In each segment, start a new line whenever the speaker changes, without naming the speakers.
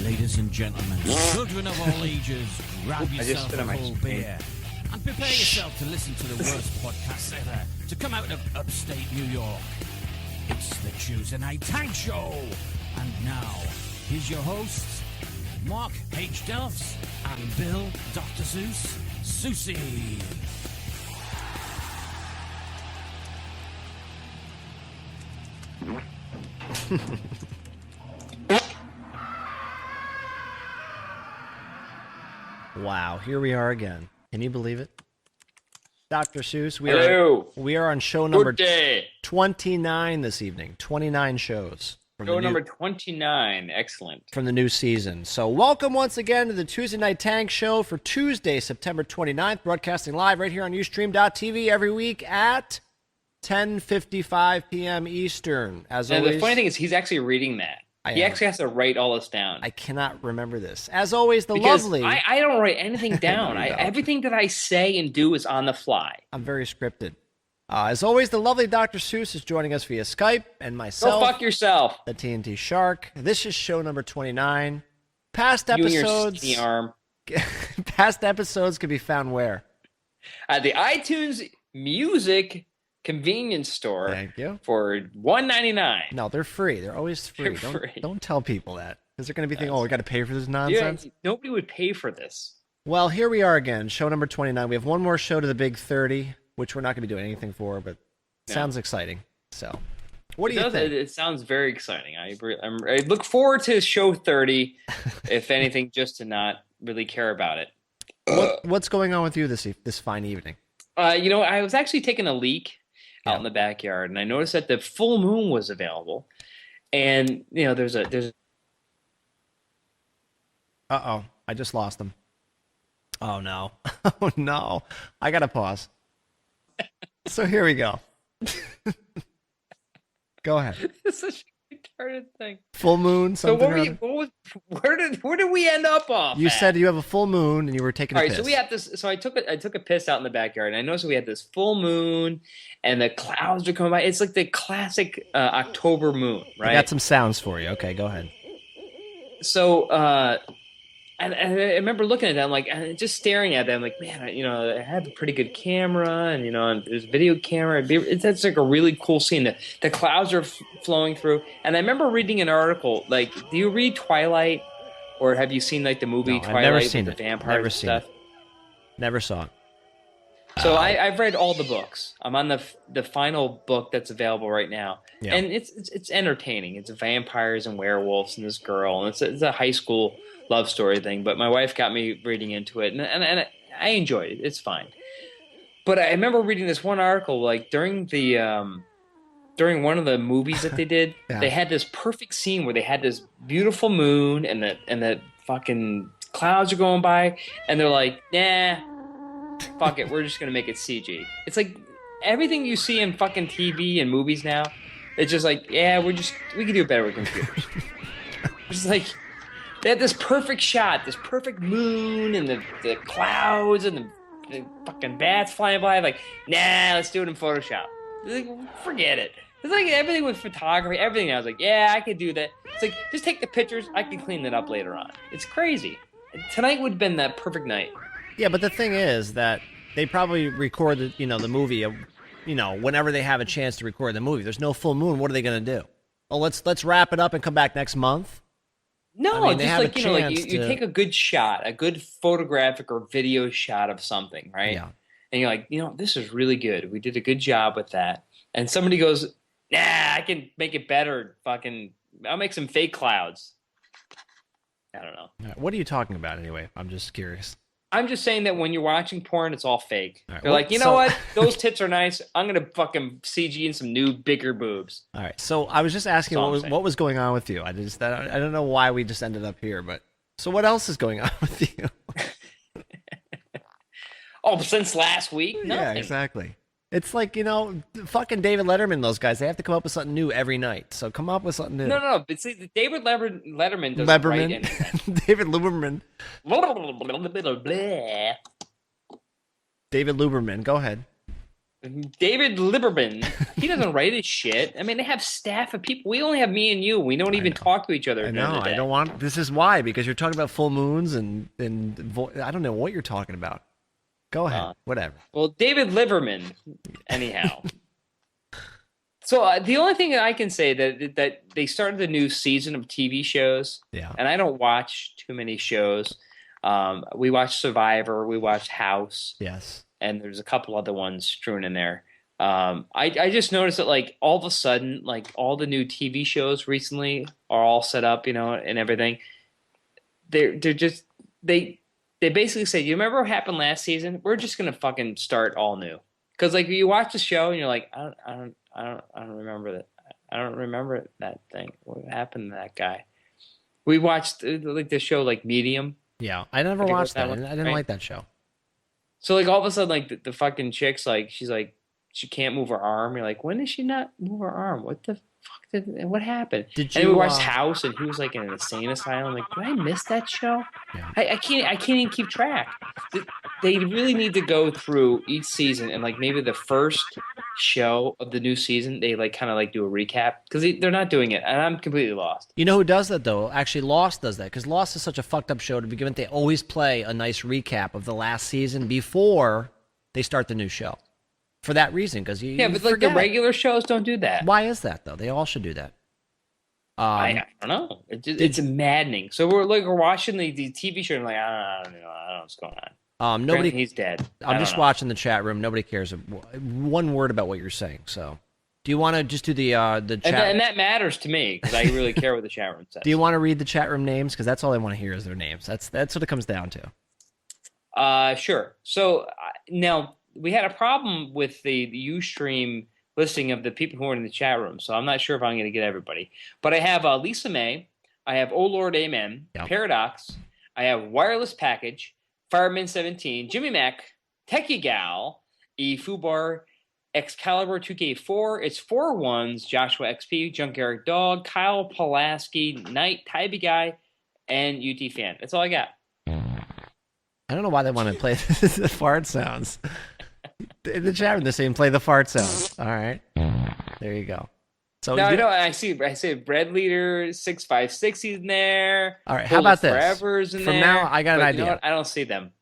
Ladies and gentlemen, children of all ages, grab yourself a whole beer and prepare yourself to listen to the worst podcast ever to come out of upstate New York. It's the Tuesday Night Tank Show. And now, here's your hosts, Mark H. Delfs and Bill Dr. Zeus Susie.
Wow, here we are again. Can you believe it? Dr. Seuss, we are on show number 29 this evening. 29 shows.
Show number 29. Excellent.
From the new season. So welcome once again to the Tuesday Night Tank Show for Tuesday, September 29th, broadcasting live right here on Ustream.tv every week at 10:55 p.m. Eastern. As always,
the funny thing is he's actually reading that. He actually has to write all this down.
I cannot remember this. As always,
because
lovely...
I don't write anything down. Everything that I say and do is on the fly.
I'm very scripted. As always, the lovely Dr. Seuss is joining us via Skype, and myself...
Go fuck yourself.
The TNT Shark. This is show number 29. Past
you
episodes...
and your skinny arm.
Past episodes can be found where?
At the iTunes Music convenience store.
Thank you.
For $1.99.
No, they're free. They're always free. Don't tell people that, because they're going to be thinking, we got to pay for this nonsense.
Yeah, nobody would pay for this.
Well, here we are again, show number 29. We have one more show to the big 30, which we're not going to be doing anything for, but sounds exciting. So, what do you think?
It sounds very exciting. I look forward to show 30, if anything, just to not really care about it.
What's going on with you this fine evening?
I was actually taking a leak out in the backyard, and I noticed that the full moon was available, and there's
Uh-oh, I just lost them. Oh no. Oh no. I gotta pause. So here we go. Go ahead.
It's such a retarded thing.
Full moon, something.
So where did we end up off?
You said you have a full moon and you were taking a piss.
All right, so we had this. So I took a piss out in the backyard, and I noticed we had this full moon, and the clouds are coming by. It's like the classic October moon, right?
I got some sounds for you. Okay, go ahead.
So, and I remember looking at them, like, and just staring at them, like, man, I have a pretty good camera, and and there's a video camera. That's like a really cool scene. The clouds are flowing through, and I remember reading an article. Like, do you read Twilight, or have you seen like the movie Twilight?
I've never seen
with
it.
The vampires and stuff?
Never saw it.
So I've read all the books. I'm on the final book that's available right now, and it's entertaining. It's vampires and werewolves and this girl, and it's a high school love story thing. But my wife got me reading into it, and I enjoyed it. It's fine. But I remember reading this one article, like during one of the movies that they did, they had this perfect scene where they had this beautiful moon, and the fucking clouds are going by, and they're like, nah. Fuck it, we're just gonna make it CG. It's like everything you see in fucking TV and movies now. It's just like, we can do it better with computers. It's like they had this perfect shot, this perfect moon, and the clouds and the fucking bats flying by. Like, nah, let's do it in Photoshop. Like, forget it. It's like everything with photography, everything. I was like, I could do that. It's like, just take the pictures. I can clean that up later on. It's crazy. Tonight would have been that perfect night.
Yeah, but the thing is that they probably record the movie, whenever they have a chance to record the movie. There's no full moon. What are they going to do? Oh, let's wrap it up and come back next month.
No, just like you take a good shot, a good photographic or video shot of something, right?
Yeah.
And you're like, this is really good. We did a good job with that. And somebody goes, nah, I can make it better. I'll make some fake clouds. I don't know.
What are you talking about anyway? I'm just curious.
I'm just saying that when you're watching porn, it's all fake.
All right,
They're like, you know what? Those tits are nice. I'm going to fucking CG in some new, bigger boobs.
All right. So I was just asking what was going on with you. I don't know why we just ended up here, but so what else is going on with you?
Since last week? Nothing.
Yeah, exactly. It's like, fucking David Letterman, those guys, they have to come up with something new every night. So come up with something new.
No. But see, David Letterman doesn't write anything.
David Luberman. David Luberman, go ahead.
David Lieberman, he doesn't write his shit. I mean, they have staff of people. We only have me and you. We don't even talk to each other.
I know. I don't want. This is why, because you're talking about full moons and I don't know what you're talking about. Go ahead. Whatever.
Well, David Lieberman, anyhow. So the only thing that I can say that they started the new season of TV shows.
Yeah.
And I don't watch too many shows. We watched Survivor. We watched House.
Yes.
And there's a couple other ones strewn in there. I just noticed that like all of a sudden, like all the new TV shows recently are all set up, and everything. They basically say, you remember what happened last season? We're just gonna fucking start all new. Because like you watch the show and you're like, I don't remember that. I don't remember that thing. What happened to that guy? We watched like the show like Medium.
Yeah, I never watched that. I didn't like that show.
So like all of a sudden, like the fucking chick's like, she's like, she can't move her arm. You're like, when did she not move her arm? What the fuck what happened?
Did you?
And we watched House, and he was like in an insane asylum. Like, did I miss that show?
Yeah.
I can't even keep track. They really need to go through each season and like maybe the first show of the new season, they like kind of like do a recap because they're not doing it, and I'm completely lost.
You know who does that though? Actually, Lost does that because Lost is such a fucked up show to begin with. They always play a nice recap of the last season before they start the new show. For that reason, because you
but like the regular shows don't do that.
Why is that though? They all should do that.
I don't know. It's maddening. So we're watching the TV show and like I don't know what's going on.
Nobody.
He's dead.
I'm just watching the chat room. Nobody cares one word about what you're saying. So, do you want to just do the chat?
And that matters to me because I really care what the chat room says.
Do you want to read the chat room names? Because that's all I want to hear is their names. That's what it comes down
to. Sure. So now we had a problem with the Ustream listing of the people who are in the chat room. So I'm not sure if I'm going to get everybody. But I have Lisa May. I have Oh Lord Amen. Yep. Paradox. I have Wireless Package. Fireman 17, Jimmy Mac, Techie Gal, Fubar, Excalibur 2K4, it's 4 ones, Joshua XP, Junk Eric Dog, Kyle Pulaski, Knight, Tybee Guy, and UT Fan. That's all I got.
I don't know why they want to play the fart sounds. In the chat room, they're saying play the fart sounds. All right. There you go. So
no, I see Bread Leader 656 in there.
All right, how about this?
Forever's in
From
there.
Now, I got an idea.
You know what? I don't see them.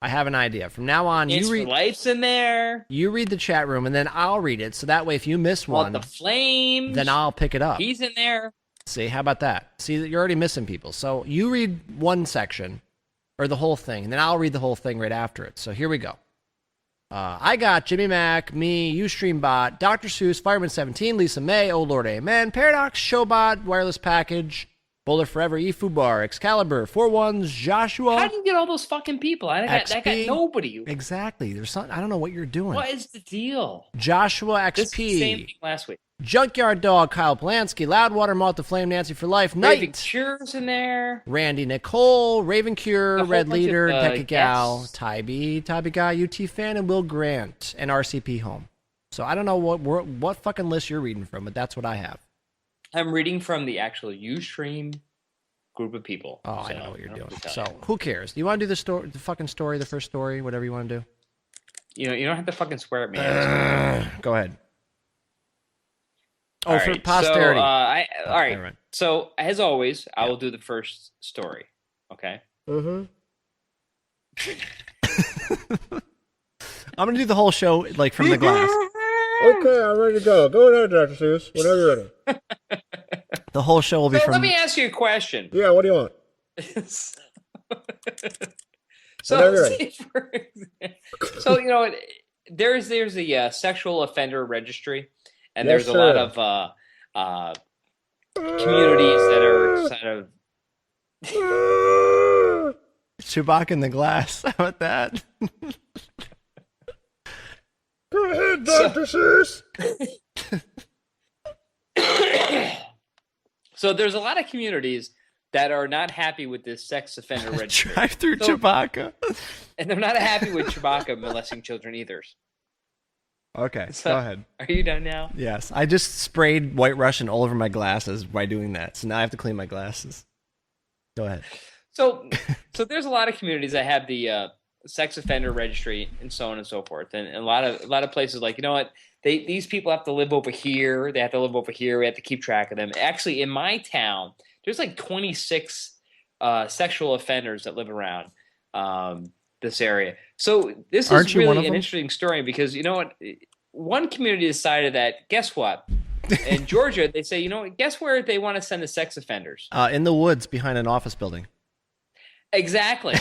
I have an idea. From now on, you read
Life's in there.
You read the chat room, and then I'll read it. So that way, if you miss one,
the Flames,
then I'll pick it up.
He's in there.
See, how about that? See, you're already missing people. So you read one section, or the whole thing, and then I'll read the whole thing right after it. So here we go. I got Jimmy Mac, me, Ustreambot, Dr. Seuss, Fireman 17, Lisa May, Oh Lord Amen, Paradox, Showbot, Wireless Package, Boulder Forever, Fubar, Excalibur, 4 ones, Joshua.
How do you get all those fucking people? I got nobody.
Exactly. There's something. I don't know what you're doing.
What is the deal?
Joshua XP.
This is the same thing last week.
Junkyard Dog, Kyle Polanski, Loudwater, Moth the Flame, Nancy for Life, Knight.
Raven Cure's in there.
Randy Nicole, Raven Cure, Red Leader, Deca Gal, Tybee Guy, UT Fan, and Will Grant, and RCP Home. So I don't know what fucking list you're reading from, but that's what I have.
I'm reading from the actual Ustream group of people.
Oh, so I know what you're doing. So who cares? Do you want to do the fucking story, the first story, whatever you want to do?
You don't have to fucking swear at me.
Go ahead.
Oh,
for posterity.
So, all right. So, as always, I will do the first story. Okay?
Mm-hmm. I'm going to do the whole show, like, from the glass.
Okay, I'm ready to go. Go ahead, Dr. Seuss. Whenever you're ready.
The whole show will be from...
Let me ask you a question.
Yeah, what do you want?
So, there's a sexual offender registry. And there's a lot of communities that are kind of...
Chewbacca in the glass. How about that?
Go ahead, Dr. Seuss.
So there's a lot of communities that are not happy with this sex offender registry.
Drive through Chewbacca.
And they're not happy with Chewbacca molesting children either.
Okay, so, go ahead.
Are you done now?
Yes. I just sprayed White Russian all over my glasses by doing that. So now I have to clean my glasses. Go ahead.
So there's a lot of communities that have the sex offender registry and so on and so forth. And a lot of places like, you know what, these people have to live over here. They have to live over here. We have to keep track of them. Actually, in my town, there's like 26 sexual offenders that live around this area. So this is really an interesting story because you know what, one community decided that guess what. In Georgia, they say, you know, guess where they want to send the sex offenders?
In the woods behind an office building.
Exactly.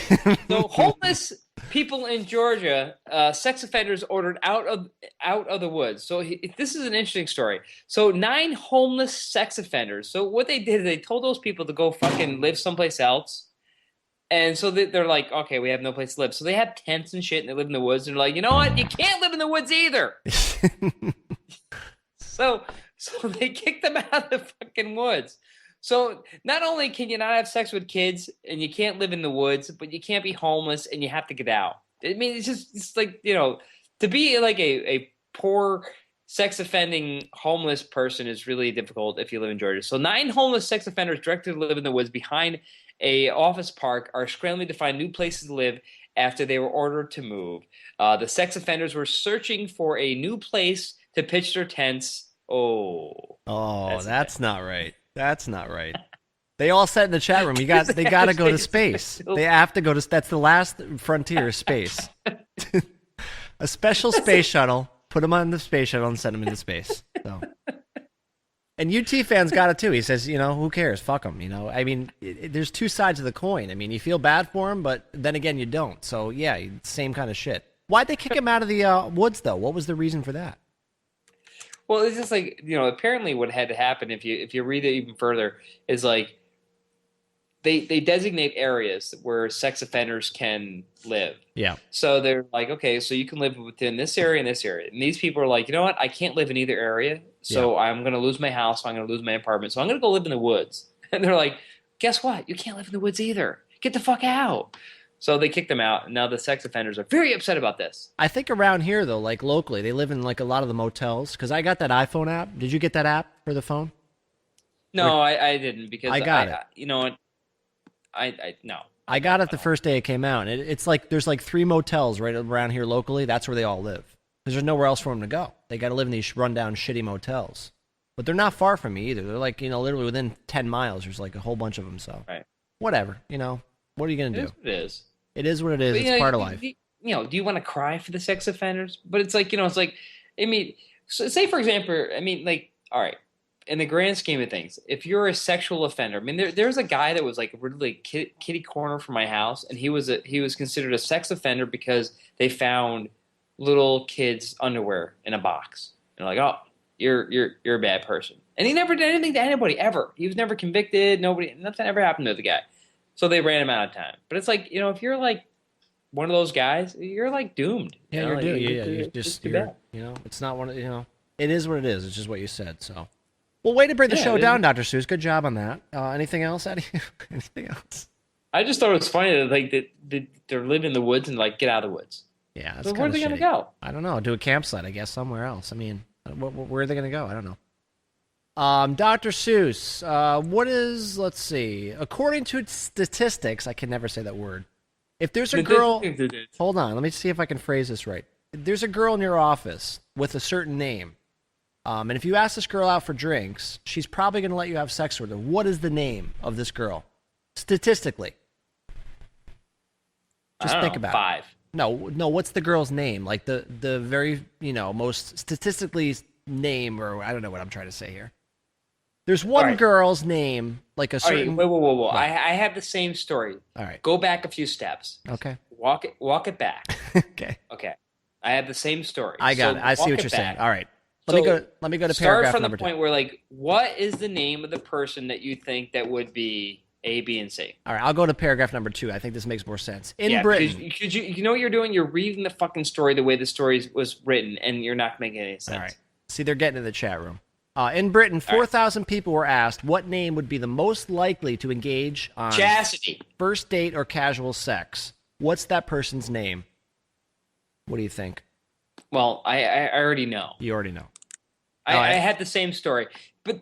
So homeless people in Georgia, sex offenders ordered out of the woods. So this is an interesting story. So 9 homeless sex offenders. So what they did, they told those people to go fucking live someplace else. And so they're like, okay, we have no place to live. So they have tents and shit, and they live in the woods. And they're like, you know what? You can't live in the woods either. So they kicked them out of the fucking woods. So not only can you not have sex with kids and you can't live in the woods, but you can't be homeless and you have to get out. I mean, it's like, you know, to be like a poor sex offending homeless person is really difficult if you live in Georgia. So 9 homeless sex offenders directed to live in the woods behind a office park are scrambling to find new places to live after they were ordered to move. The sex offenders were searching for a new place to pitch their tents. Oh,
that's not right. That's not right. They all said in the chat room, they got to go to space. They have to go to, that's the last frontier, space. A special space shuttle, put them on the space shuttle and send them into space. So. And UT fans got it too. He says, you know, who cares? Fuck them. You know, I mean, there's two sides of the coin. I mean, you feel bad for him, but then again, you don't. So yeah, same kind of shit. Why'd they kick him out of the woods though? What was the reason for that?
Well, it's just like, you know, apparently what had to happen if you read it even further is like they designate areas where sex offenders can live.
Yeah.
So they're like, okay, so you can live within this area and this area. And these people are like, you know what? I can't live in either area. So I'm going to lose my house. I'm going to lose my apartment. So I'm going to go live in the woods. And they're like, guess what? You can't live in the woods either. Get the fuck out. So they kicked them out, and now the sex offenders are very upset about this.
I think around here, though, like locally, they live in like a lot of the motels. Because I got that iPhone app. Did you get that app for the phone?
No, I didn't because
I got it.
You know what? No.
I got it the first day it came out. And it's like there's like 3 motels right around here locally. That's where they all live. Because there's nowhere else for them to go. They got to live in these rundown, shitty motels. But they're not far from me either. They're like, you know, literally within 10 miles. There's like a whole bunch of them. So whatever, you know. What are you going to do?
It is.
It is what it is. But, it's part of life.
You know, do you want to cry for the sex offenders? But it's like, you know, it's like, I mean, so say for example, I mean, like, all right, in the grand scheme of things, if you're a sexual offender, I mean, there's a guy that was like really kitty corner from my house, and he was considered a sex offender because they found little kids' underwear in a box. And they're like, oh, you're a bad person. And he never did anything to anybody ever. He was never convicted. Nothing ever happened to the guy. So they ran him out of time. But it's like, you know, if you're like one of those guys, you're like doomed.
Yeah,
you're
doomed. You're you know, it's not one of, you know, it is what it is. It's just what you said. So, well, way to bring the show down, Dr. Seuss. Good job on that. Anything else, Eddie? Anything else?
I just thought it was funny that like they're living in the woods and like get out of the woods.
Yeah, that's
so where are they going to go?
I don't know. Do a campsite, I guess, somewhere else. I mean, where are they going to go? I don't know. Dr. Seuss, what is, let's see, according to statistics, I can never say that word. If there's a girl, hold on, let me see if I can phrase this right. There's a girl in your office with a certain name, and if you ask this girl out for drinks, she's probably going to let you have sex with her. What is the name of this girl? Statistically. Just think about
5.
it. No, what's the girl's name? Like the very, you know, most statistically name, or I don't know what I'm trying to say here. There's one girl's name, like a certain...
All right, whoa. I have the same story.
All right.
Go back a few steps.
Okay.
Walk it back.
Okay.
I have the same story.
I got it. I see what you're saying. All right. Let me go to paragraph
start from
number
the point
2.
where, like, what is the name of the person that you think that would be A, B, and C?
All right, I'll go to paragraph number 2. I think this makes more sense. In Britain...
Because you know what you're doing? You're reading the fucking story the way the story was written, and you're not making any sense.
All right. See, they're getting in the chat room. In Britain, 4,000 people were asked what name would be the most likely to engage on
chastity,
first date, or casual sex. What's that person's name? What do you think?
Well, I already know.
You already know.
I had the same story, but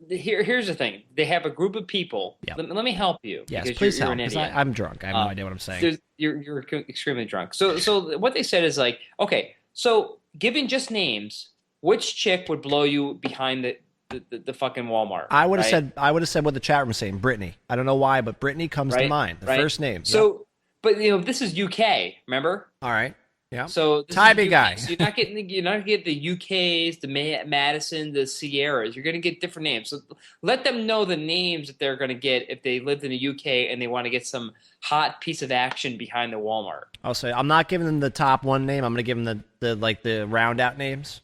here's the thing. They have a group of people.
Yep.
Let me help you.
Yes,
because
please
you're
help.
an
Because
idiot.
I'm drunk. I have no idea what I'm saying.
You're extremely drunk. So what they said is like, okay, so given just names, which chick would blow you behind the fucking Walmart?
I would have said what the chat room is saying. Brittany. I don't know why, but Brittany comes to mind. The first name.
So, but this is UK. Remember?
All right. Yeah.
So
Tybee guy.
So you're not getting the UKs, the Madison, the Sierras. You're going to get different names. So let them know the names that they're going to get if they lived in the UK and they want to get some hot piece of action behind the Walmart.
I'll say I'm not giving them the top one name. I'm going to give them the round out names.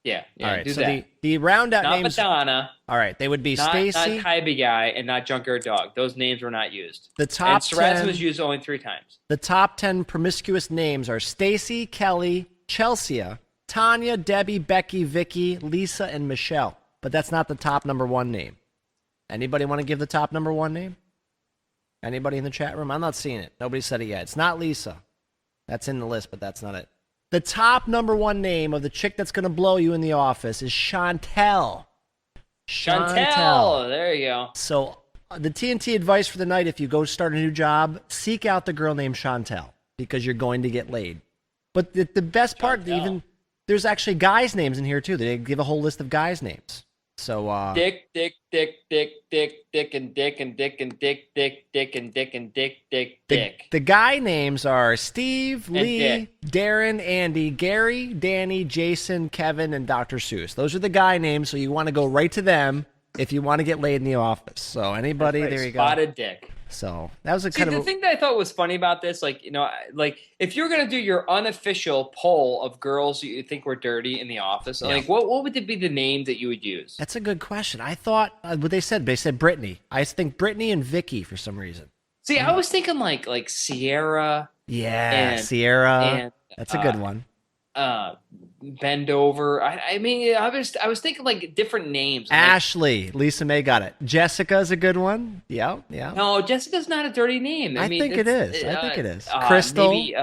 Yeah.
All right.
Do
So
that.
the round out
Not
names.
Madonna.
All right. They would be
Not
Stacy.
Tybee guy and not Junkyard Dog. Those names were not used.
The top
and Sarrazin
10
was used only 3 times.
The top 10 promiscuous names are Stacy, Kelly, Chelsea, Tanya, Debbie, Becky, Vicky, Lisa, and Michelle. But that's not the top number 1 name. Anybody want to give the top number 1 name? Anybody in the chat room? I'm not seeing it. Nobody said it yet. It's not Lisa. That's in the list, but that's not it. The top number 1 name of the chick that's going to blow you in the office is Chantel.
Chantel. There you go.
So the TNT advice for the night, if you go start a new job, seek out the girl named Chantel because you're going to get laid. But the best part, even there's actually guys' names in here too. They give a whole list of guys' names. So
Dick, and Dick and Dick and Dick and Dick, Dick and Dick and Dick.
The guy names are Steve,
And
Lee,
Dick.
Darren, Andy, Gary, Danny, Jason, Kevin, and Dr. Seuss. Those are the guy names, so you want to go right to them if you want to get laid in the office. So anybody, there you go.
Spotted Dick.
So that was a
See,
kind
the
of
thing that I thought was funny about this, like if you're gonna do your unofficial poll of girls you think were dirty in the office, like what would be the name that you would use?
That's a good question. I thought what they said Brittany. I think Brittany and Vicky for some reason.
See, I was thinking like Sierra.
Yeah,
and,
Sierra.
And,
that's a good one.
Bend over. I mean, I was thinking like different names.
Ashley, Lisa May got it. Jessica's a good one. Yeah.
No, Jessica's not a dirty name. I mean,
think it is. I think it is. Crystal.
Maybe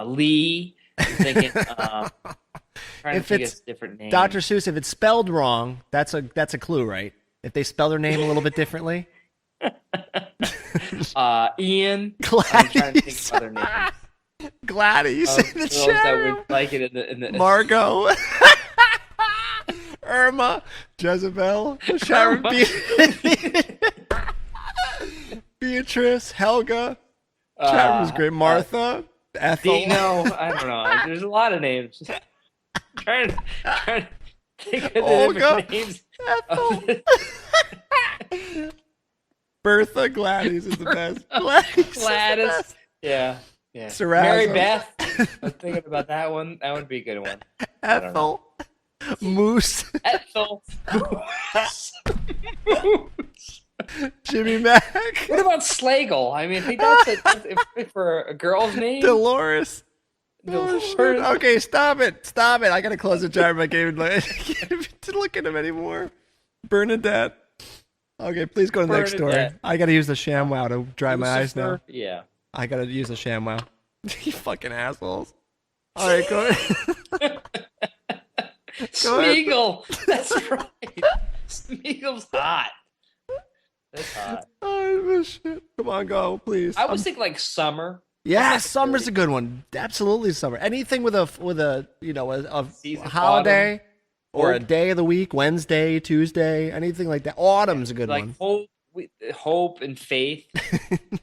Lee. I'm thinking. Trying to think of different names.
Dr. Seuss, if it's spelled wrong, that's a clue, right? If they spell their name a little bit differently.
Ian.
Gladys.
I'm trying to think of other names.
Gladys in the
girls
chat
that
room.
would like it in the
Margot. Irma. Jezebel. Sharon. Beatrice. Helga. Chat room is great. Martha. Ethel.
Dino. I don't know. There's a lot of names. trying to think of the
Olga.
different names.
Ethel. Bertha. Gladys is the best.
Gladys. Yeah.
Sarrazin.
Mary Beth. I was thinking about that one. That would be a good one.
Ethel. Moose.
Ethel.
Jimmy Mac.
What about Slagle? I mean, I think that's for a girl's name.
Dolores.
Dolores.
Oh, shit. Okay, stop it. I gotta close the jar. I can't look at him anymore. Bernadette. Okay, please go to the next story.
Bernadette.
I gotta use the ShamWow to dry my eyes now.
Yeah.
I gotta use the ShamWow. You fucking assholes. All right, go ahead.
Smeagol. That's right. Smeagol's hot. That's hot.
Oh, shit. Come on, go, please.
I was thinking like Summer.
Yeah, summer's a good one. Absolutely, summer. Anything with a
Season
holiday or a
Hope.
day of the week, Wednesday, Tuesday, anything like that. Autumn's a good
Like
one.
Hope and Faith.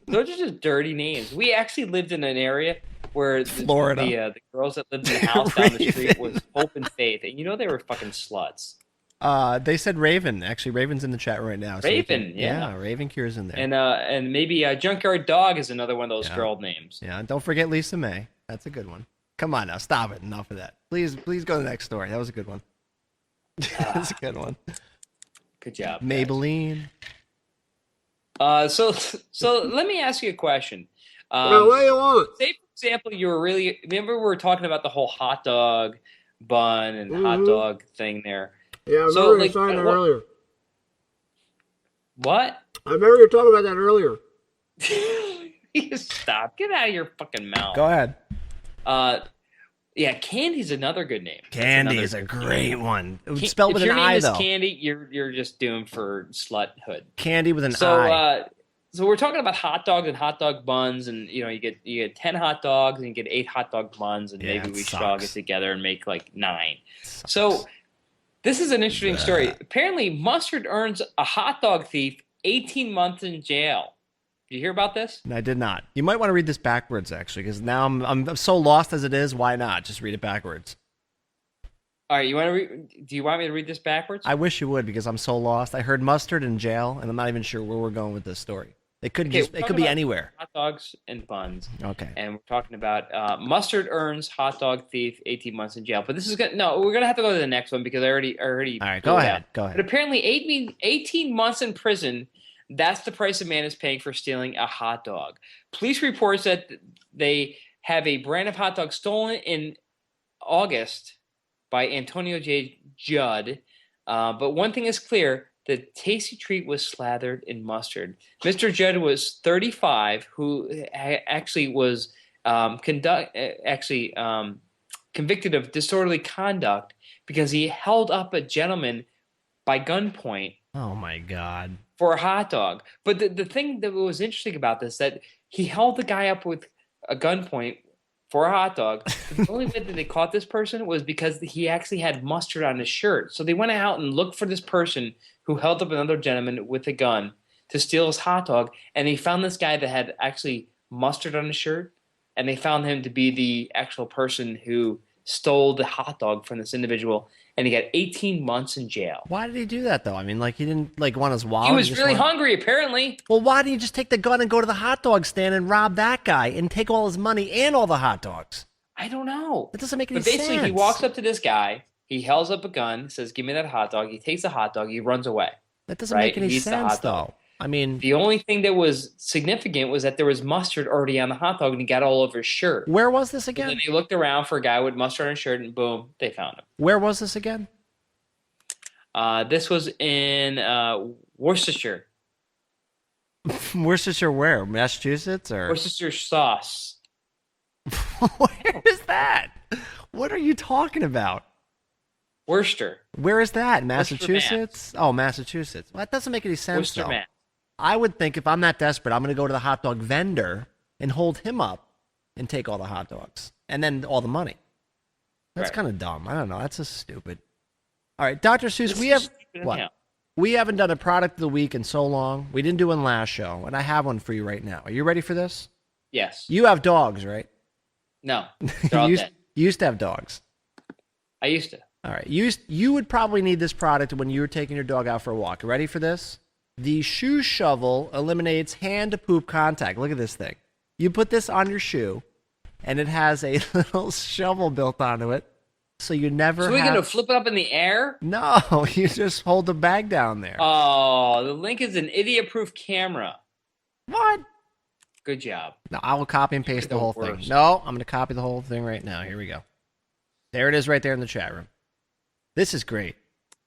Those are just dirty names. We actually lived in an area where
Florida.
The girls that lived in the house down the street was Hope and Faith, and they were fucking sluts.
They said Raven. Actually, Raven's in the chat right now.
Raven, yeah.
Raven Cure's in there.
And maybe Junkyard Dog is another one of those girl names.
Yeah, don't forget Lisa May. That's a good one. Come on now, stop it. Enough of that. Please go to the next story. That was a good one. That's a good one.
Good job,
Maybelline.
So let me ask you a question.
Well, what do you want?
Say, for example, remember we were talking about the whole hot dog bun and hot dog thing there.
Yeah, I remember
So,
you
like,
saying that
what-
earlier.
What?
I remember you talking about that earlier.
Stop. Get out of your fucking mouth.
Go ahead.
Yeah, Candy's another good name.
Candy is a great one. Spelled with an I, though.
If your name is Candy, you're just doomed for sluthood.
Candy with an I.
So we're talking about hot dogs and hot dog buns, and you get 10 hot dogs and you get 8 hot dog buns, and maybe we should all get together and make like 9. So this is an interesting story. Apparently, Mustard earns a hot dog thief 18 months in jail. Did you hear about this?
I did not. You might want to read this backwards, actually, because now I'm so lost as it is. Why not just read it backwards?
All right, do you want me to read this backwards?
I wish you would, because I'm so lost. I heard Mustard in jail, and I'm not even sure where we're going with this story. It could be anywhere.
Hot dogs and buns.
Okay.
And we're talking about Mustard earns hot dog thief 18 months in jail. But this is we're gonna have to go to the next one because I already. All right,
go ahead. Go ahead.
But apparently, 18 months in prison. That's the price a man is paying for stealing a hot dog. Police reports that they have a brand of hot dog stolen in August by Antonio J. Judd. But one thing is clear. The tasty treat was slathered in mustard. Mr. Judd was 35, who actually was convicted of disorderly conduct because he held up a gentleman by gunpoint.
Oh, my God.
For a hot dog. But the thing that was interesting about this, that he held the guy up with a gunpoint for a hot dog. The only way that they caught this person was because he actually had mustard on his shirt. So they went out and looked for this person who held up another gentleman with a gun to steal his hot dog. And they found this guy that had actually mustard on his shirt. And they found him to be the actual person who stole the hot dog from this individual. And he got 18 months in jail.
Why did he do that, though? I mean, like, he didn't, want his wallet.
He was really hungry, apparently.
Well, why didn't you just take the gun and go to the hot dog stand and rob that guy and take all his money and all the hot dogs?
I don't know.
That doesn't make any sense.
But basically, he walks up to this guy. He holds up a gun, says, give me that hot dog. He takes the hot dog. He runs away.
That doesn't make any sense, though. I mean,
the only thing that was significant was that there was mustard already on the hot dog, and he got all over his shirt.
Where was this again?
And then they looked around for a guy with mustard on his shirt, and boom, they found him.
Where was this again?
This was in Worcestershire.
Worcestershire where? Massachusetts or?
Worcestershire sauce.
Where is that? What are you talking about?
Worcester.
Where is that? Massachusetts? Oh, Massachusetts. Well, that doesn't make any sense,
Worcester,
though.
Mass.
I would think if I'm that desperate, I'm going to go to the hot dog vendor and hold him up and take all the hot dogs and then all the money. That's kind of dumb. I don't know. That's just stupid. All right, Dr. Seuss, we haven't done a product of the week in so long. We didn't do one last show, and I have one for you right now. Are you ready for this?
Yes.
You have dogs, right?
No. They're all dead.
You used to have dogs.
I used to.
All right. You would probably need this product when you were taking your dog out for a walk. Ready for this? The shoe shovel eliminates hand-to-poop contact. Look at this thing. You put this on your shoe, and it has a little shovel built onto it, so you never
So we're going to flip it up in the air?
No, you just hold the bag down there.
Oh, the link is an idiot-proof camera.
What?
Good job.
No, I will copy and paste the whole thing. No, I'm going to copy the whole thing right now. Here we go. There it is right there in the chat room. This is great.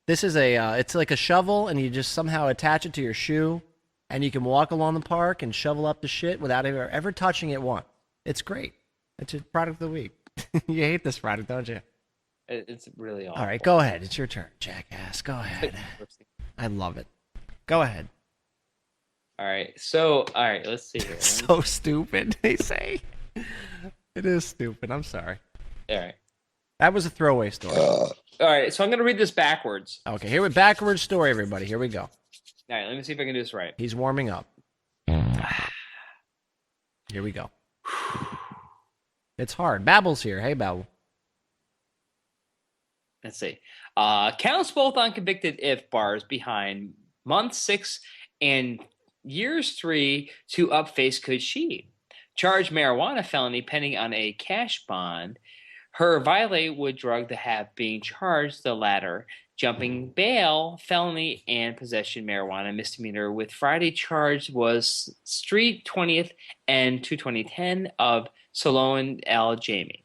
This is it's like a shovel, and you just somehow attach it to your shoe, and you can walk along the park and shovel up the shit without ever touching it once. It's great. It's a product of the week. You hate this product, don't you?
It's really awful.
All right, go ahead. It's your turn, jackass. Go ahead. I love it. Go ahead.
All right. So, let's see here.
So stupid, they say. It is stupid. I'm sorry.
All right.
That was a throwaway story.
All right, so I'm going to read this backwards.
Okay, here we backwards story, everybody. Here we go.
All right, let me see if I can do this right.
He's warming up. Here we go. It's hard. Babble's here. Hey, Babble.
Let's see. Counts both on convicted if bars behind month 6 and years 3 to upface could she. Charged marijuana felony pending on a cash bond. Her violate would drug the have being charged, the latter, jumping bail, felony, and possession marijuana misdemeanor with Friday charged was Street 20th and 2010 of Solon L. Jamie.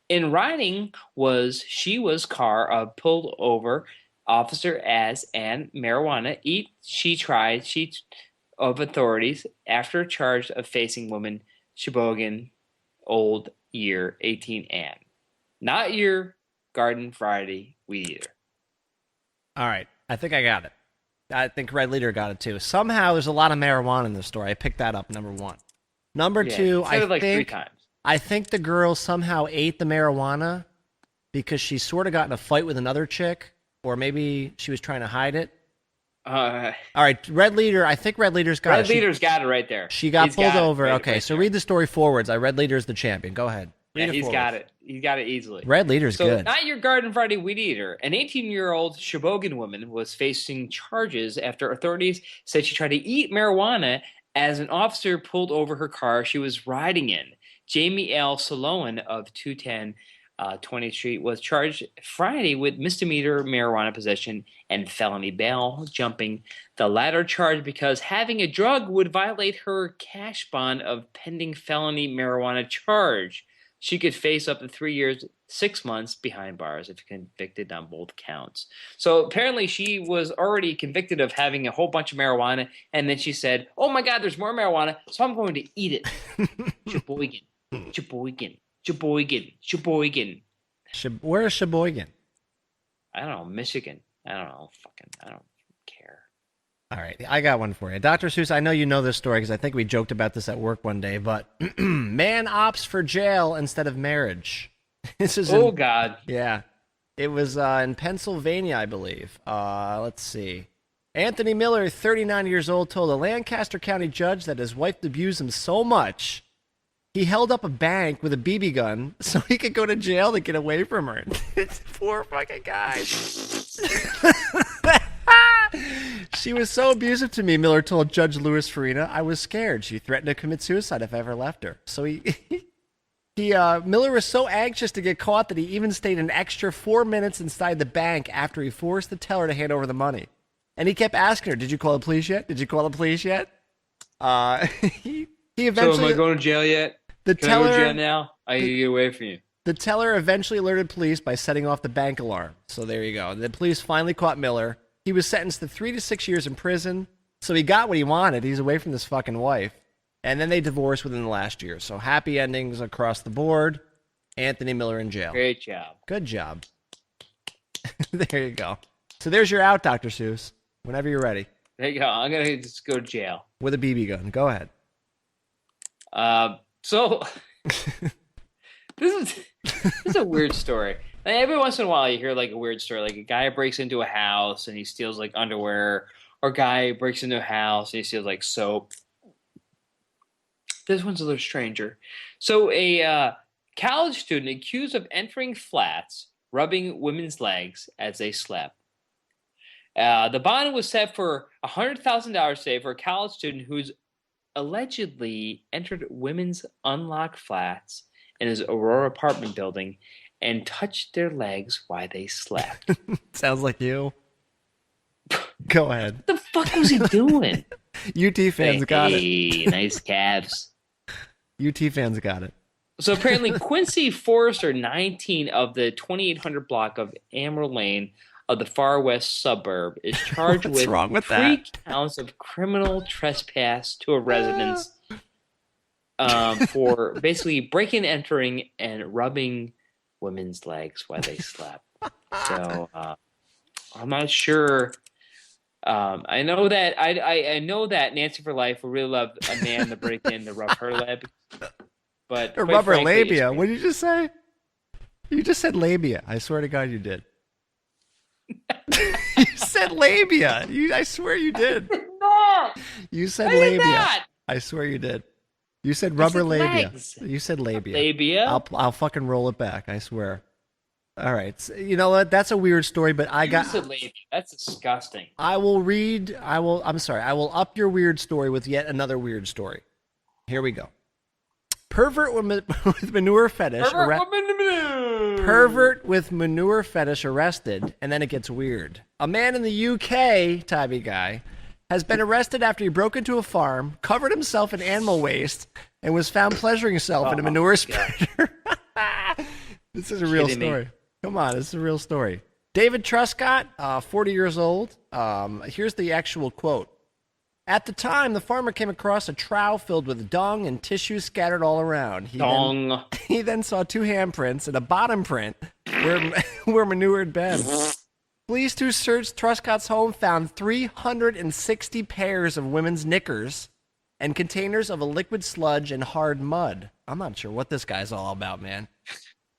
In writing she was car of pulled over officer as and marijuana eat she tried she of authorities after charge of facing woman Sheboygan old year 18 and Not your garden variety weed eater.
All right. I think I got it. I think Red Leader got it too. Somehow there's a lot of marijuana in this story. I picked that up, number one. Number two, I
like
think
3 times.
I think the girl somehow ate the marijuana because she sort of got in a fight with another chick, or maybe she was trying to hide it. All right, Red Leader. I think Red Leader's got it.
Red Leader's got it right there.
She got pulled over. Okay, so read the story forwards. Red Leader's the champion. Go ahead.
He's got it. He's got it easily.
Red Leader's good.
So, not your garden variety weed eater. An 18-year-old Sheboygan woman was facing charges after authorities said she tried to eat marijuana as an officer pulled over her car she was riding in. Jamie L. Saloan of 210 20th Street was charged Friday with misdemeanor marijuana possession and felony bail jumping. The latter charge because having a drug would violate her cash bond of pending felony marijuana charge. She could face up to 3 years, 6 months behind bars if convicted on both counts. So apparently she was already convicted of having a whole bunch of marijuana, and then she said, oh my God, there's more marijuana, so I'm going to eat it. Sheboygan.
Where is Sheboygan?
I don't know. Michigan. I don't care.
All right, I got one for you. Dr. Seuss, I know you know this story because I think we joked about this at work one day, but man opts for jail instead of marriage. This is
God.
Yeah. It was in Pennsylvania, I believe. Let's see. Anthony Miller, 39 years old, told a Lancaster County judge that his wife abused him so much he held up a bank with a BB gun so he could go to jail to get away from her. Poor fucking guy. She was so abusive to me, Miller told Judge Louis Farina. I was scared. She threatened to commit suicide if I ever left her. So Miller was so anxious to get caught that he even stayed an extra 4 minutes inside the bank after he forced the teller to hand over the money. And he kept asking her, did you call the police yet? Did you call the police yet? He eventually...
So am I going to jail yet?
Can I go to
jail now? I can get away from you.
The teller eventually alerted police by setting off the bank alarm. So there you go. The police finally caught Miller. He was sentenced to 3 to 6 years in prison. So he got what he wanted. He's away from this fucking wife. And then they divorced within the last year. So happy endings across the board. Anthony Miller in jail.
Great job.
Good job. There you go. So there's your out, Dr. Seuss. Whenever you're ready.
There you go. I'm going to just go to jail.
With a BB gun. Go ahead.
So this is a weird story. Like, every once in a while you hear like a weird story, like a guy breaks into a house and he steals like underwear, or a guy breaks into a house and he steals like soap. This one's a little stranger. So a college student accused of entering flats, rubbing women's legs as they slept. The bond was set for $100,000 today for a college student who's allegedly entered women's unlocked flats in his Aurora apartment building and touched their legs while they slept.
Sounds like you. Go ahead.
What the fuck was he doing?
UT fans got it.
Nice Cavs.
UT fans got it.
So apparently Quincy Forrester, 19, of the 2800 block of Emerald Lane of the far west suburb, is charged with 3 counts of criminal trespass to a residence for basically breaking, entering, and rubbing women's legs while they slept. So I'm not sure. I know that I know that Nancy for Life would really love a man to break in to rub her leg, but
or rub her labia. What did you just say? You just said labia. I swear to God, you did. You said labia. I swear you did.
No,
you said labia.
Not.
I swear you did. You said rubber labia.
Legs.
You said labia.
Labia.
I'll fucking roll it back. I swear. All right. So, you know what? That's a weird story, but
You said labia. That's disgusting.
I'm sorry. I will up your weird story with yet another weird story. Here we go. Pervert with manure fetish. Pervert with manure fetish arrested, and then it gets weird. A man in the UK, Tabby guy, has been arrested after he broke into a farm, covered himself in animal waste, and was found pleasuring himself in a manure spreader. This is a real story. Come on, this is a real story. David Truscott, 40 years old. Here's the actual quote. At the time, the farmer came across a trough filled with dung and tissue scattered all around. He then saw 2 handprints and a bottom print where manure had been. Police who searched Truscott's home found 360 pairs of women's knickers and containers of a liquid sludge and hard mud. I'm not sure what this guy's all about, man.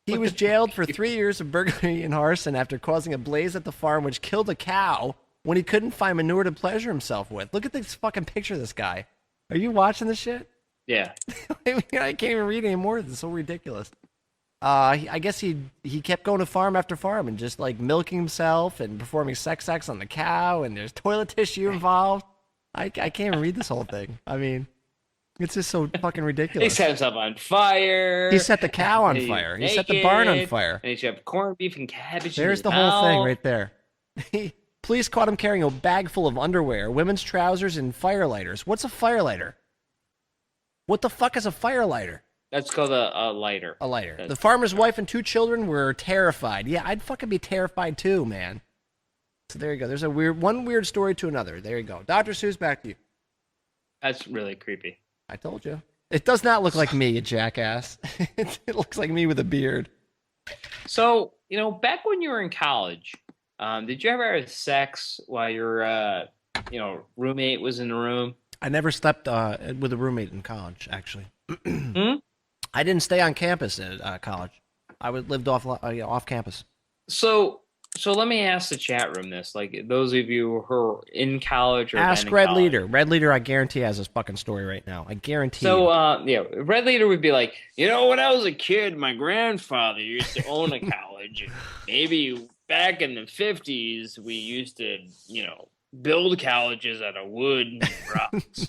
He was jailed for 3 years of burglary and arson after causing a blaze at the farm which killed a cow when he couldn't find manure to pleasure himself with. Look at this fucking picture of this guy. Are you watching this shit?
Yeah.
I can't even read anymore. It's so ridiculous. I guess he kept going to farm after farm and just like milking himself and performing sex acts on the cow, and there's toilet tissue involved. I can't even read this whole thing. I mean, it's just so fucking ridiculous.
He set himself on fire.
He set the cow on fire. He set the barn on fire.
And he should have corned beef and cabbage.
There's the whole thing right there. Police caught him carrying a bag full of underwear, women's trousers, and fire lighters. What's a fire lighter? What the fuck is a fire lighter?
That's called a lighter.
A lighter. The farmer's wife and 2 children were terrified. Yeah, I'd fucking be terrified too, man. So there you go. There's one weird story to another. There you go. Dr. Seuss, back to you.
That's really creepy.
I told you. It does not look like me, you jackass. It looks like me with a beard.
So, back when you were in college, did you ever have sex while your, roommate was in the room?
I never slept with a roommate in college, actually.
Hmm?
I didn't stay on campus at college. I lived off campus.
So let me ask the chat room this. Like, those of you who are in college or
ask Red Leader. Red Leader, I guarantee, has this fucking story right now. I guarantee.
So, Red Leader would be like, when I was a kid, my grandfather used to own a college. And maybe back in the 50s, we used to, build colleges out of wood and rocks.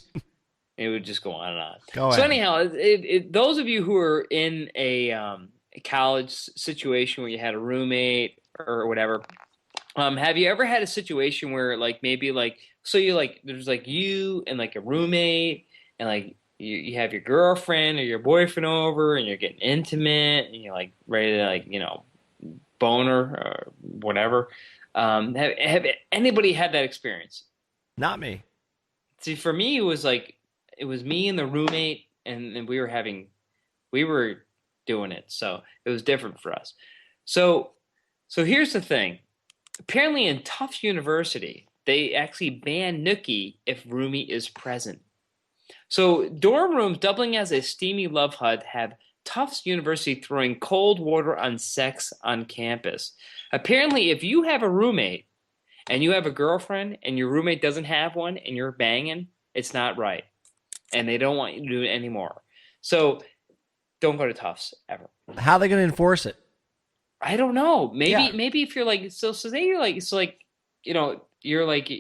It would just go on and on.
Go ahead.
So anyhow, those of you who are in a college situation where you had a roommate or whatever, have you ever had a situation where there's like you and like a roommate and like you have your girlfriend or your boyfriend over and you're getting intimate and you're like ready to boner or whatever. Have anybody had that experience?
Not me.
See, for me, it was me and the roommate, and we were doing it. So it was different for us. So here's the thing. Apparently in Tufts University, they actually ban nookie if roomie is present. So dorm rooms doubling as a steamy love hut have Tufts University throwing cold water on sex on campus. Apparently, if you have a roommate and you have a girlfriend and your roommate doesn't have one and you're banging, it's not right. And they don't want you to do it anymore. So don't go to Tufts ever.
How are they going to enforce it?
I don't know. Maybe if you're like, so say you're like, so like, you're like,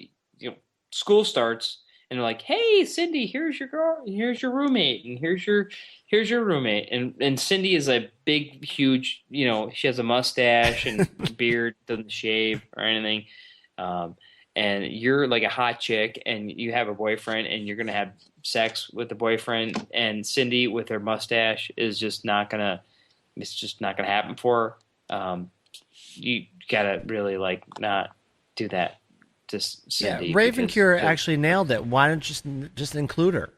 school starts and they're like, hey, Cindy, here's your girl, here's your roommate, and here's your roommate. And Cindy is a big, huge, she has a mustache and beard, doesn't shave or anything. And you're like a hot chick and you have a boyfriend and you're going to have sex with the boyfriend, and Cindy with her mustache is just not going to happen for her. You got to really not do that to Cindy.
Yeah, Ravencure actually nailed it. Why don't you just include her?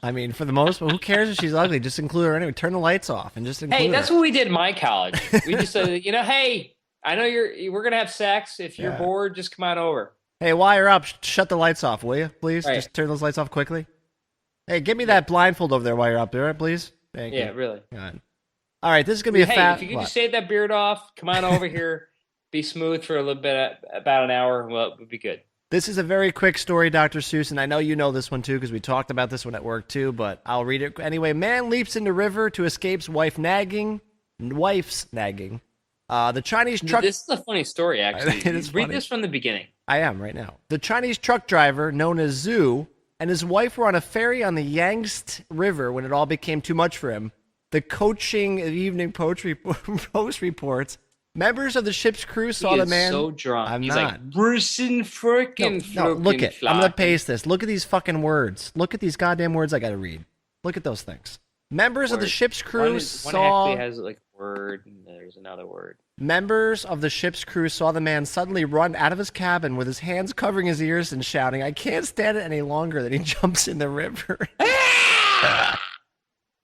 I mean, for the most part, who cares if she's ugly? Just include her anyway. Turn the lights off and just include her.
Hey, that's what we did in my college. We just said, hey, I know we're going to have sex. If you're bored, just come on over.
Hey, while you're up, shut the lights off, will you, please?
Right.
Just turn those lights off quickly. Hey, give me that blindfold over there while you're up there, please. Thank you.
Yeah, really.
God. All right, this is going to be
if you could just shave that beard off, come on over here, be smooth for a little bit, about an hour, well, it would be good.
This is a very quick story, Dr. Seuss, and I know you know this one too because we talked about this one at work too, but I'll read it anyway. Man leaps into river to escape wife's nagging. The Chinese truck...
This is a funny story, actually.
It is
Read
funny.
this from the beginning.
I am right now. The Chinese truck driver, known as Zhu, and his wife were on a ferry on the Yangtze River when it all became too much for him. The Coaching Evening Post reports, members of the ship's crew saw the man...
so drunk. He's
not.
like, Brusen frickin'
No, look it. I'm going to paste this. Look at these fucking words. Look at these goddamn words I got to read. Look at those things. Members of the ship's crew saw...
One actually has like a word, and there's another word.
Members of the ship's crew saw the man suddenly run out of his cabin with his hands covering his ears and shouting, "I can't stand it any longer." Then he jumps in the river.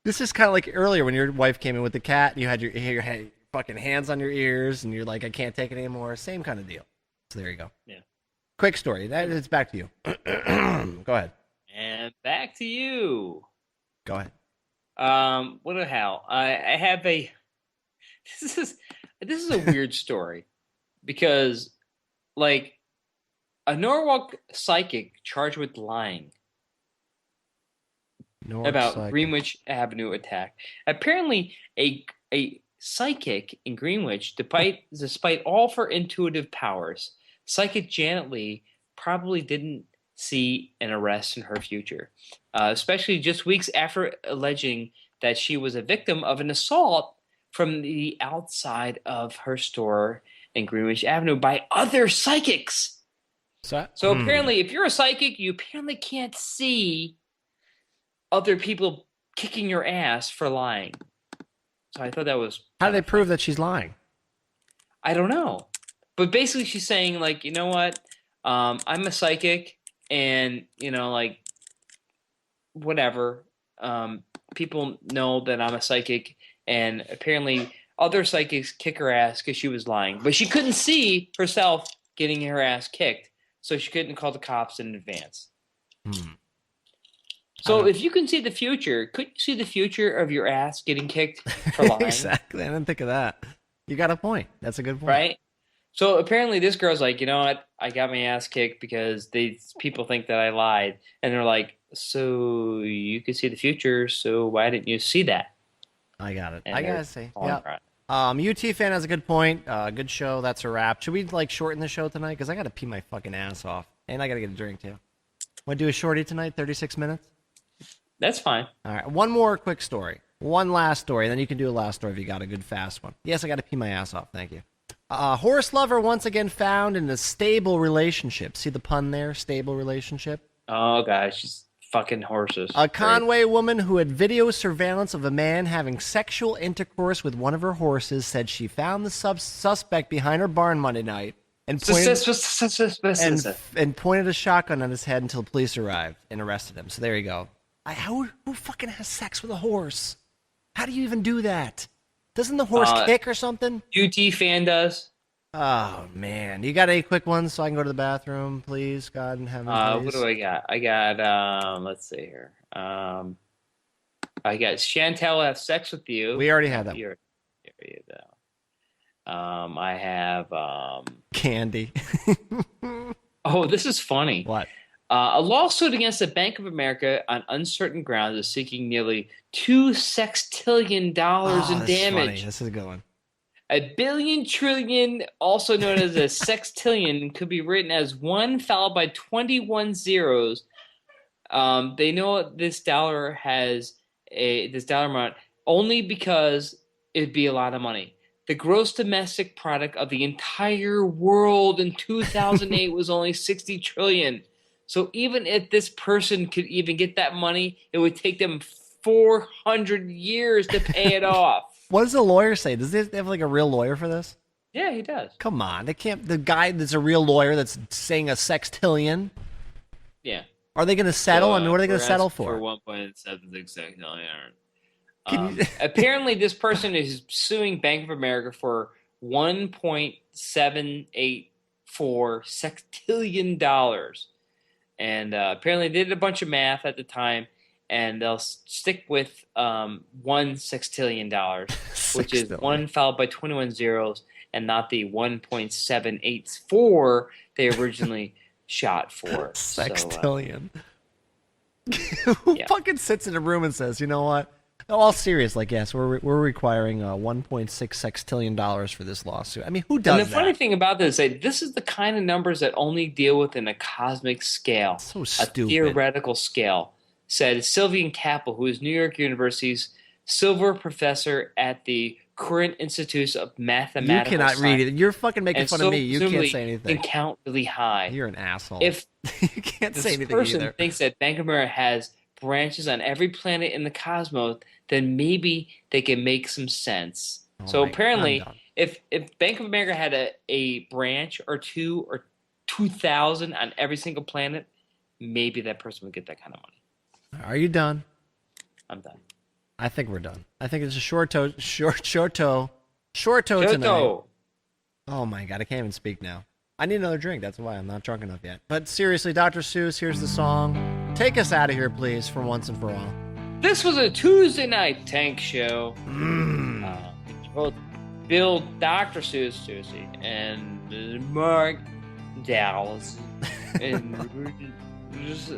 This is kind of like earlier when your wife came in with the cat and you had your fucking hands on your ears and you're like, "I can't take it anymore." Same kind of deal. So there you go.
Yeah.
Quick story. It's back to you. Go ahead.
And back to you.
Go ahead.
What the hell? I have a. This is a weird story because, like, a Norwalk psychic charged with lying about Greenwich Avenue attack. Apparently, a psychic in Greenwich, despite all of her intuitive powers, psychic Janet Leigh probably didn't see an arrest in her future, especially just weeks after alleging that she was a victim of an assault from the outside of her store in Greenwich Avenue by other psychics. So apparently, if you're a psychic, you apparently can't see other people kicking your ass for lying. So I thought that was...
How do they prove that she's lying?
I don't know. But basically she's saying, like, you know what? I'm a psychic and, you know, like, whatever. People know that I'm a psychic, and apparently other psychics kick her ass because she was lying. But she couldn't see herself getting her ass kicked, so she couldn't call the cops in advance. So if you can see the future, could you see the future of your ass getting kicked for lying?
Exactly. I didn't think of that. You got a point. That's a good point.
Right? So apparently this girl's like, you know what? I got my ass kicked because people think that I lied. And they're like, so you could see the future, so why didn't you see that?
I got it.
And
I gotta say. UT fan has a good point. Good show. That's a wrap. Should we shorten the show tonight? Because I gotta pee my fucking ass off. And I gotta get a drink too. Want to do a shorty tonight? 36 minutes?
That's fine.
All right. One more quick story. One last story. Then you can do a last story if you got a good fast one. Yes, I gotta pee my ass off. Thank you. Horse lover once again found in a stable relationship. See the pun there? Stable relationship?
Oh, gosh. She's fucking horses.
A Conway woman who had video surveillance of a man having sexual intercourse with one of her horses said she found the suspect behind her barn Monday night and pointed a shotgun on his head until police arrived and arrested him. So there you go. Who fucking has sex with a horse? How do you even do that? Doesn't the horse kick or something?
UT fan does.
Oh, man. You got any quick ones so I can go to the bathroom, please? God in heaven, please.
What do I got? I got, let's see here. I got Chantel will have sex with you.
We already had that.
I have...
Candy.
Oh, this is funny.
What?
A lawsuit against the Bank of America on uncertain grounds is seeking nearly $2 sextillion in damage.
Funny. This is a good one.
A billion trillion, also known as a sextillion, could be written as 1 followed by 21 zeros. They know this dollar amount only because it'd be a lot of money. The gross domestic product of the entire world in 2008 was only 60 trillion. So even if this person could even get that money, it would take them 400 years to pay it off.
What does the lawyer say? Does they have like a real lawyer for this?
Yeah, he does.
Come on, they can't. The guy that's a real lawyer that's saying a sextillion.
Yeah.
Are they going to settle? I mean, what are they going to settle for?
For 1.76 sextillion. Apparently, this person is suing Bank of America for $1.784 sextillion. And apparently they did a bunch of math at the time, and they'll stick with $1 sextillion, which is 1 followed by 21 zeros, and not the 1.784 they originally shot for.
Sextillion. Who fucking sits in a room and says, you know what? All serious, like, yes, we're requiring $1.6 sextillion for this lawsuit. I mean, who does that?
And the funny thing about this is that this is the kind of numbers that only deal with in a cosmic scale,
so stupid.
A theoretical scale, said Sylvian Capel, who is New York University's Silver Professor at the Courant Institute of Mathematical
You cannot
Science,
read it. You're fucking making fun of me. You can't say anything.
And count really high.
You're an asshole.
If
you can't say anything
this person
either.
thinks that Bank of America has branches on every planet in the cosmos, then maybe they can make some sense. So apparently, if Bank of America had a branch or two or 2,000 on every single planet, maybe that person would get that kind of money.
Are you done?
I'm done.
I think we're done. I think it's a short toe tonight. Oh my God, I can't even speak now. I need another drink. That's why I'm not drunk enough yet. But seriously, Dr. Seuss, here's the song. Take us out of here, please, for once and for all.
This was a Tuesday Night Tank Show. Both Bill, Dr. Seuss, Susie, and Mark Dallas. And we're just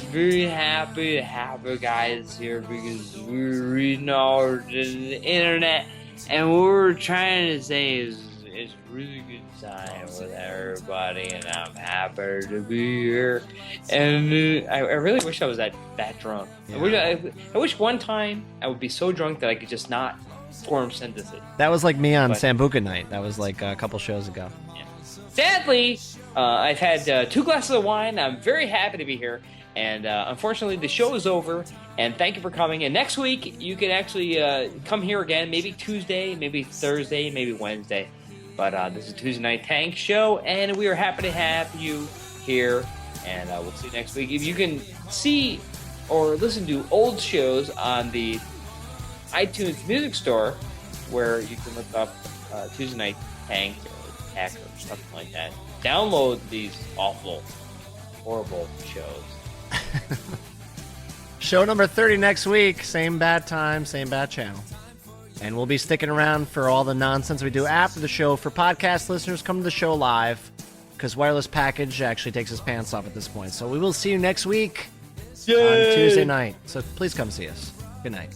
very happy to have you guys here because we're reading all over the internet. And what we're trying to say is it's really good time with everybody, and I'm happy to be here. And I really wish I was that drunk. Yeah. I wish one time I would be so drunk that I could just not form sentences.
That was like me on Sambuca night. That was like a couple shows ago.
Yeah. Sadly, I've had 2 glasses of wine. I'm very happy to be here. And unfortunately, the show is over. And thank you for coming. And next week, you can actually come here again. Maybe Tuesday, maybe Thursday, maybe Wednesday. But this is Tuesday Night Tank Show. And we are happy to have you here. And we'll see you next week. If you can see or listen to old shows on the iTunes Music Store, where you can look up Tuesday Night Tank or Tack or something like that. Download these awful, horrible shows.
Show number 30 next week. Same bad time, same bad channel. And we'll be sticking around for all the nonsense we do after the show. For podcast listeners, come to the show live, because Wireless Package actually takes his pants off at this point. So we will see you next week on Tuesday night. So please come see us. Good night.